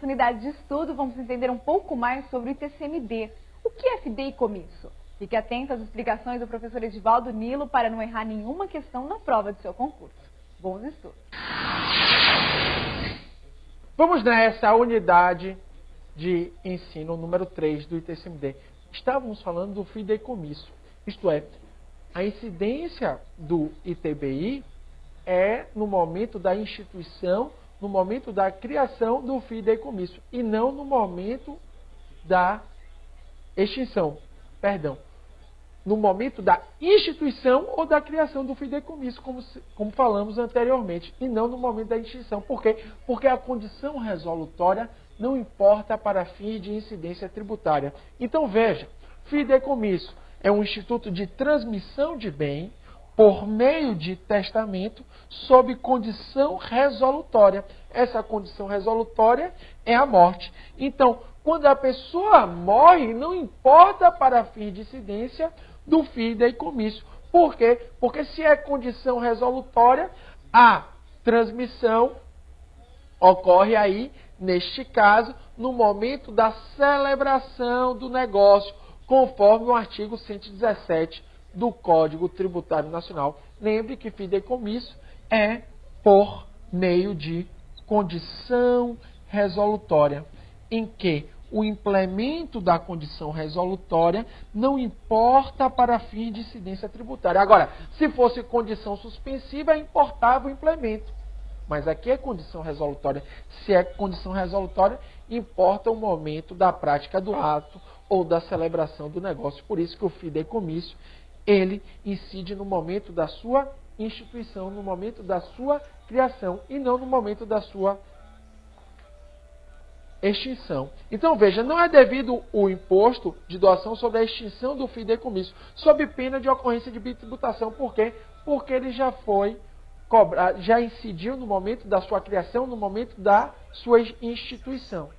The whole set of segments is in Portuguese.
unidade de estudo, vamos entender um pouco mais sobre o ITCMD. O que é fideicomisso? Fique atento às explicações do professor Edivaldo Nilo para não errar nenhuma questão na prova do seu concurso. Bons estudos! Vamos nessa unidade de ensino número 3 do ITCMD. Estávamos falando do fideicomisso, isto é, a incidência do ITBI é no momento da instituição, no momento da criação do fideicomisso e não no momento da extinção, perdão, no momento da instituição ou da criação do fideicomisso, como falamos anteriormente, e não no momento da extinção. Por quê? Porque a condição resolutória não importa para fins de incidência tributária. Então veja, fideicomisso é um instituto de transmissão de bem por meio de testamento sob condição resolutória. Essa condição resolutória é a morte. Então, quando a pessoa morre, não importa para fins de incidência do fideicomisso. Por quê? Porque se é condição resolutória, a transmissão ocorre aí, neste caso, no momento da celebração do negócio, conforme o artigo 117 do Código Tributário Nacional. Lembre que fideicomisso é por meio de condição resolutória, em que o implemento da condição resolutória não importa para fins de incidência tributária. Agora, se fosse condição suspensiva, importava o implemento. Mas aqui é condição resolutória. Se é condição resolutória, importa o momento da prática do ato ou da celebração do negócio. Por isso que o fideicomisso, ele incide no momento da sua instituição, no momento da sua criação e não no momento da sua extinção. Então veja, não é devido o imposto de doação sobre a extinção do fideicomisso, sob pena de ocorrência de bitributação. Por quê? Porque ele já foi cobrado, já incidiu no momento da sua criação, no momento da sua instituição.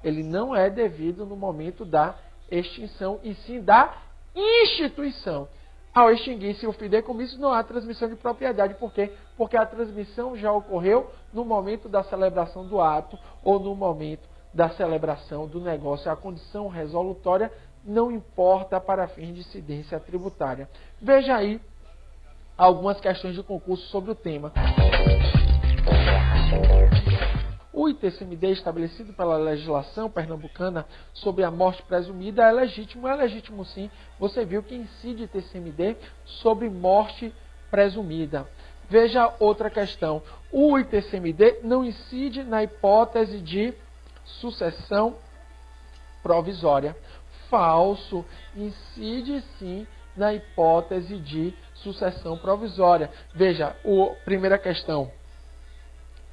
Ele não é devido no momento da extinção, e sim da instituição. Ao extinguir-se o fideicomisso, não há transmissão de propriedade. Por quê? Porque a transmissão já ocorreu no momento da celebração do ato ou no momento da celebração do negócio. A condição resolutória não importa para fins de incidência tributária. Veja aí algumas questões de concurso sobre o tema. O ITCMD, estabelecido pela legislação pernambucana sobre a morte presumida, é legítimo sim. Você viu que incide ITCMD sobre morte presumida. Veja outra questão. O ITCMD não incide na hipótese de sucessão provisória. Falso. Incide sim na hipótese de sucessão provisória. Veja, primeira questão,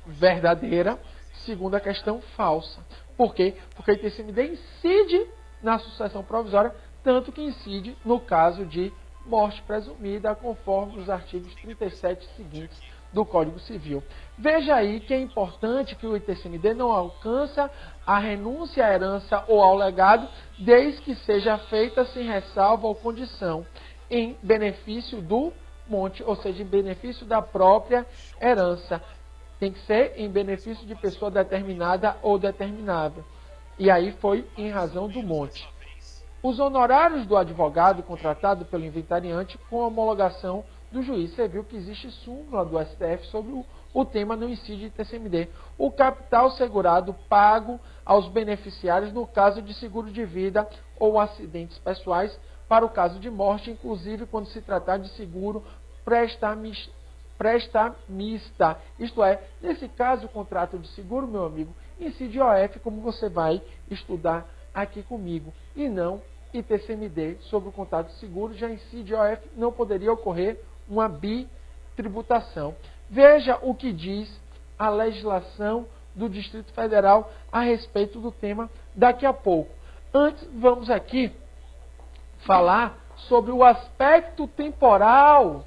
verdadeira. Segunda questão, falsa. Por quê? Porque o ITCMD incide na sucessão provisória, tanto que incide no caso de morte presumida, conforme os artigos 37 seguintes do Código Civil. Veja aí que é importante que o ITCMD não alcança a renúncia à herança ou ao legado, desde que seja feita sem ressalva ou condição, em benefício do monte, ou seja, em benefício da própria herança. Tem que ser em benefício de pessoa determinada ou determinável. E aí foi em razão do monte. Os honorários do advogado contratado pelo inventariante com homologação do juiz. Você viu que existe súmula do STF sobre o tema não incide ITCMD. O capital segurado pago aos beneficiários no caso de seguro de vida ou acidentes pessoais para o caso de morte, inclusive quando se tratar de seguro prestamista. Isto é, nesse caso, o contrato de seguro, meu amigo, incide OF, como você vai estudar aqui comigo, e não ITCMD. Sobre o contrato de seguro, já incide OF, não poderia ocorrer uma bitributação. Veja o que diz a legislação do Distrito Federal a respeito do tema daqui a pouco. Antes, vamos aqui falar sobre o aspecto temporal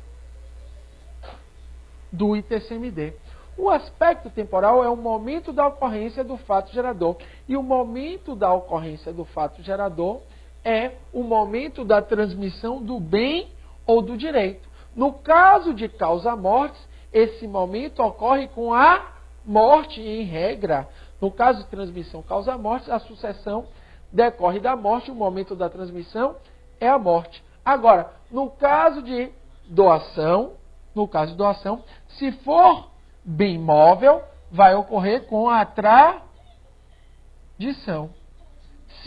do ITCMD. O aspecto temporal é o momento da ocorrência do fato gerador. E o momento da ocorrência do fato gerador é o momento da transmissão do bem ou do direito. No caso de causa-mortes, esse momento ocorre com a morte, em regra, No caso de transmissão causa morte, a sucessão decorre da morte, o momento da transmissão é a morte. Agora, no caso de doação, se for bem móvel, vai ocorrer com a tradição.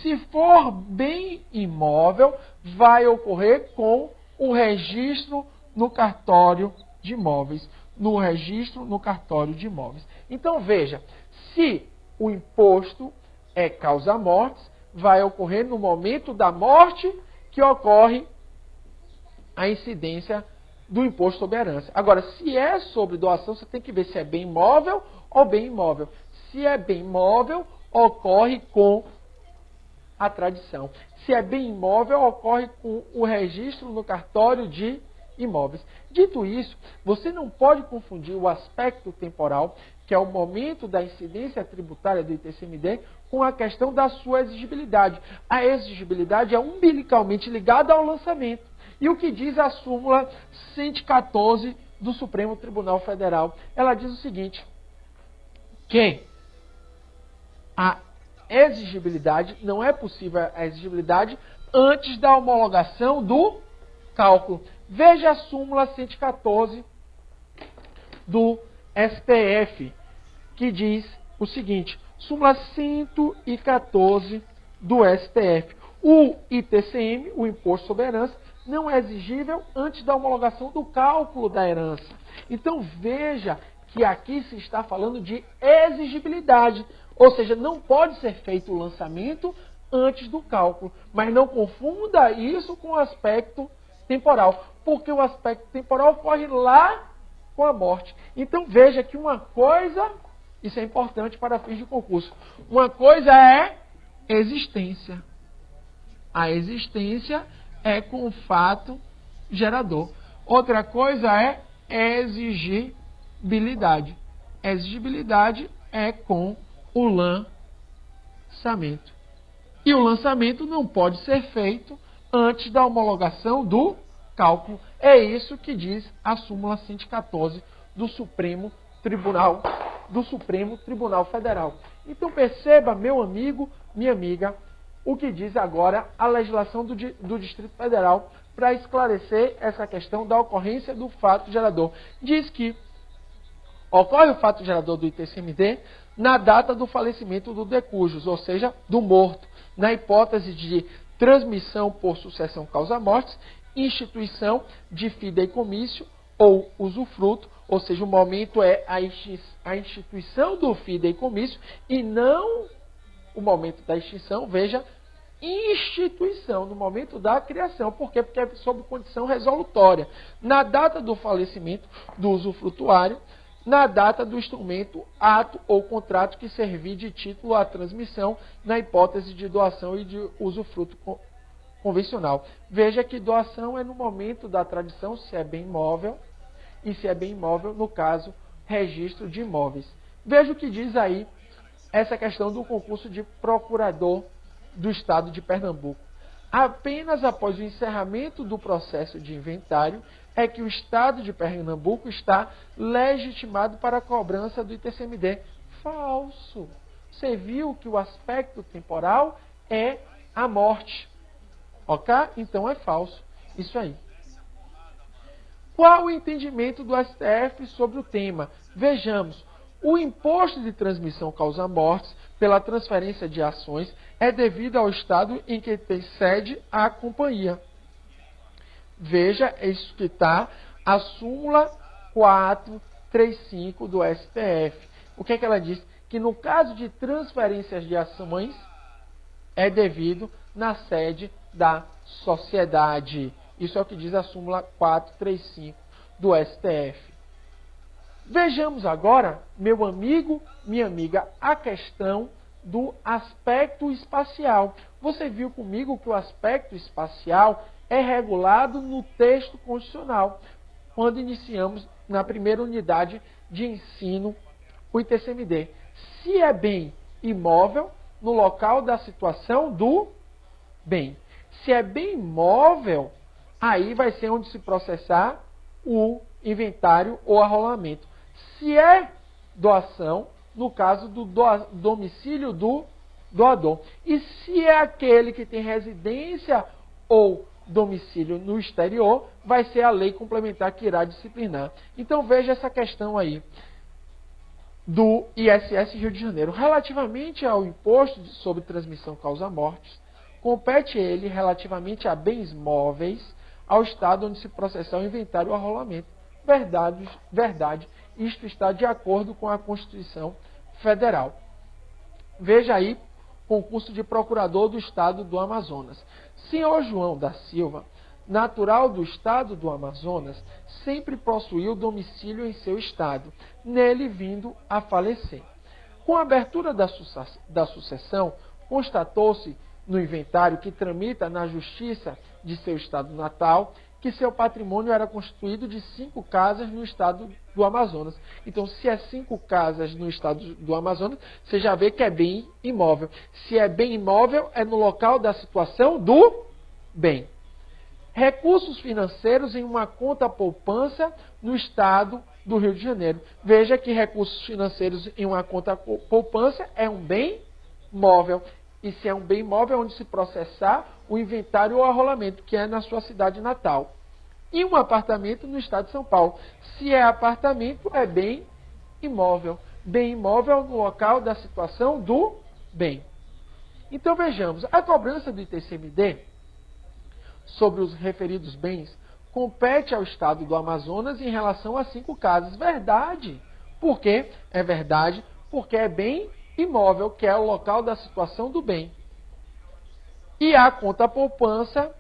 Se for bem imóvel, vai ocorrer com o registro no cartório de imóveis. Então, veja, se o imposto é causa-mortes, vai ocorrer no momento da morte que ocorre a incidência do imposto sobre herança. Agora, se é sobre doação, você tem que ver se é bem imóvel ou bem imóvel. Se é bem imóvel, ocorre com a tradição. Se é bem imóvel, ocorre com o registro no cartório de imóveis. Dito isso, você não pode confundir o aspecto temporal, que é o momento da incidência tributária do ITCMD, com a questão da sua exigibilidade. A exigibilidade é umbilicalmente ligada ao lançamento. E o que diz a súmula 114 do Supremo Tribunal Federal? Ela diz o seguinte, que a exigibilidade, não é possível a exigibilidade antes da homologação do cálculo. Veja a súmula 114 do STF, que diz o seguinte, súmula 114 do STF. O ITCM, o Imposto sobre Herança, não é exigível antes da homologação do cálculo da herança. Então veja que aqui se está falando de exigibilidade, ou seja, não pode ser feito o lançamento antes do cálculo. Mas não confunda isso com o aspecto temporal, porque o aspecto temporal ocorre lá com a morte. Então veja que uma coisa, isso é importante para fins de concurso, uma coisa é existência. A existência é com o fato gerador. Outra coisa é exigibilidade. Exigibilidade é com o lançamento. E o lançamento não pode ser feito antes da homologação do cálculo. É isso que diz a súmula 114 do Supremo Tribunal Federal. Então perceba, meu amigo, minha amiga, o que diz agora a legislação do Distrito Federal para esclarecer essa questão da ocorrência do fato gerador. Diz que ocorre o fato gerador do ITCMD na data do falecimento do decujus, ou seja, do morto, na hipótese de transmissão por sucessão causa-mortes, instituição de fideicommício ou usufruto, ou seja, o momento é a instituição do fideicommício e não o momento da extinção, veja, instituição, no momento da criação. Por quê? Porque é sob condição resolutória. Na data do falecimento do usufrutuário, na data do instrumento, ato ou contrato que servir de título à transmissão, na hipótese de doação e de usufruto convencional. Veja que doação é no momento da tradição, se é bem imóvel, e se é bem imóvel, no caso, registro de imóveis. Veja o que diz aí essa questão do concurso de procurador do Estado de Pernambuco. Apenas após o encerramento do processo de inventário é que o Estado de Pernambuco está legitimado para a cobrança do ITCMD. Falso. Você viu que o aspecto temporal é a morte. Ok? Então é falso. Isso aí. Qual o entendimento do STF sobre o tema? Vejamos. O imposto de transmissão causa-mortes pela transferência de ações é devido ao Estado em que tem sede a companhia. Veja, isso que está a súmula 435 do STF. O que é que ela diz? Que no caso de transferências de ações, é devido na sede da sociedade. Isso é o que diz a súmula 435 do STF. Vejamos agora, meu amigo, minha amiga, a questão do aspecto espacial. Você viu comigo que o aspecto espacial é regulado no texto constitucional, quando iniciamos na primeira unidade de ensino o ITCMD. Se é bem imóvel, no local da situação do bem. Se é bem imóvel, aí vai ser onde se processar o inventário ou arrolamento. Se é doação, no caso do domicílio do doador. E se é aquele que tem residência ou domicílio no exterior, vai ser a lei complementar que irá disciplinar. Então veja essa questão aí do ISS Rio de Janeiro. Relativamente ao imposto sobre transmissão causa-mortes, compete ele relativamente a bens móveis ao estado onde se processar o inventário ou arrolamento. Verdade, isto está de acordo com a Constituição Federal. Veja aí, concurso de procurador do estado do Amazonas. Senhor João da Silva, natural do estado do Amazonas, sempre possuiu domicílio em seu estado, nele vindo a falecer. Com a abertura da sucessão, constatou-se no inventário que tramita na justiça de seu estado natal que seu patrimônio era constituído de 5 casas no estado do Amazonas. Então, se é 5 casas no estado do Amazonas, você já vê que é bem imóvel. Se é bem imóvel, é no local da situação do bem. Recursos financeiros em uma conta poupança no estado do Rio de Janeiro. Veja que recursos financeiros em uma conta poupança é um bem móvel. E se é um bem móvel, é onde se processar o inventário ou arrolamento, que é na sua cidade natal. E um apartamento no estado de São Paulo. Se é apartamento, é bem imóvel. Bem imóvel no local da situação do bem. Então vejamos, a cobrança do ITCMD sobre os referidos bens compete ao estado do Amazonas em relação a 5 casas. Verdade. Por quê? É verdade, porque é bem imóvel, que é o local da situação do bem. E a conta poupança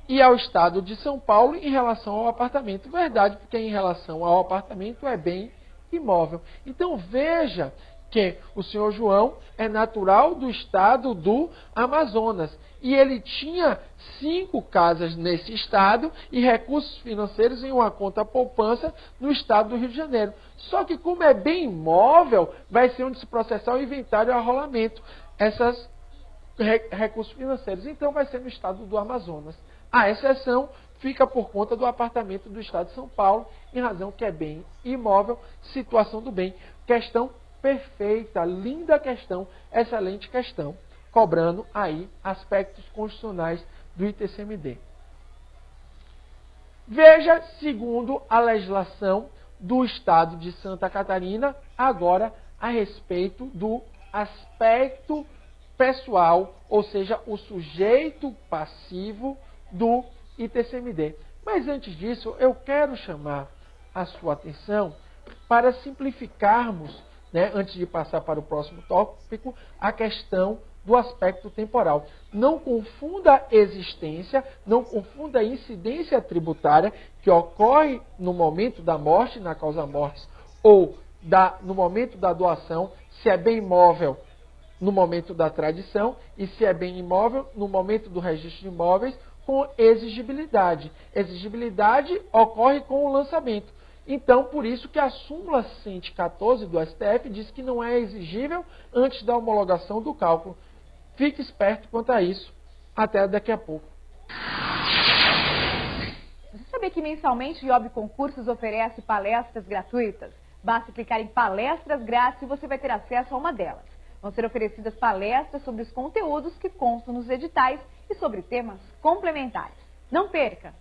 e ao estado de São Paulo em relação ao apartamento. Verdade, porque em relação ao apartamento é bem imóvel. Então veja que o senhor João é natural do estado do Amazonas. E ele tinha 5 casas nesse estado e recursos financeiros em uma conta poupança no estado do Rio de Janeiro. Só que como é bem imóvel, vai ser onde se processar o inventário e o arrolamento. Essas recursos financeiros. Então vai ser no estado do Amazonas. A exceção fica por conta do apartamento do estado de São Paulo, em razão que é bem imóvel, situação do bem. Questão perfeita, linda questão, excelente questão, cobrando aí aspectos constitucionais do ITCMD. Veja, segundo a legislação do estado de Santa Catarina, agora a respeito do aspecto pessoal, ou seja, o sujeito passivo do ITCMD. Mas antes disso, eu quero chamar a sua atenção para simplificarmos, antes de passar para o próximo tópico, a questão do aspecto temporal. Não confunda a existência, não confunda a incidência tributária que ocorre no momento da morte, na causa mortis, ou no momento da doação, se é bem imóvel no momento da tradição e se é bem imóvel no momento do registro de imóveis com exigibilidade. Exigibilidade ocorre com o lançamento. Então, por isso que a súmula 114 do STF diz que não é exigível antes da homologação do cálculo. Fique esperto quanto a isso. Até daqui a pouco. Você sabia que mensalmente o IOB Concursos oferece palestras gratuitas? Basta clicar em palestras grátis e você vai ter acesso a uma delas. Vão ser oferecidas palestras sobre os conteúdos que constam nos editais e sobre temas complementares. Não perca!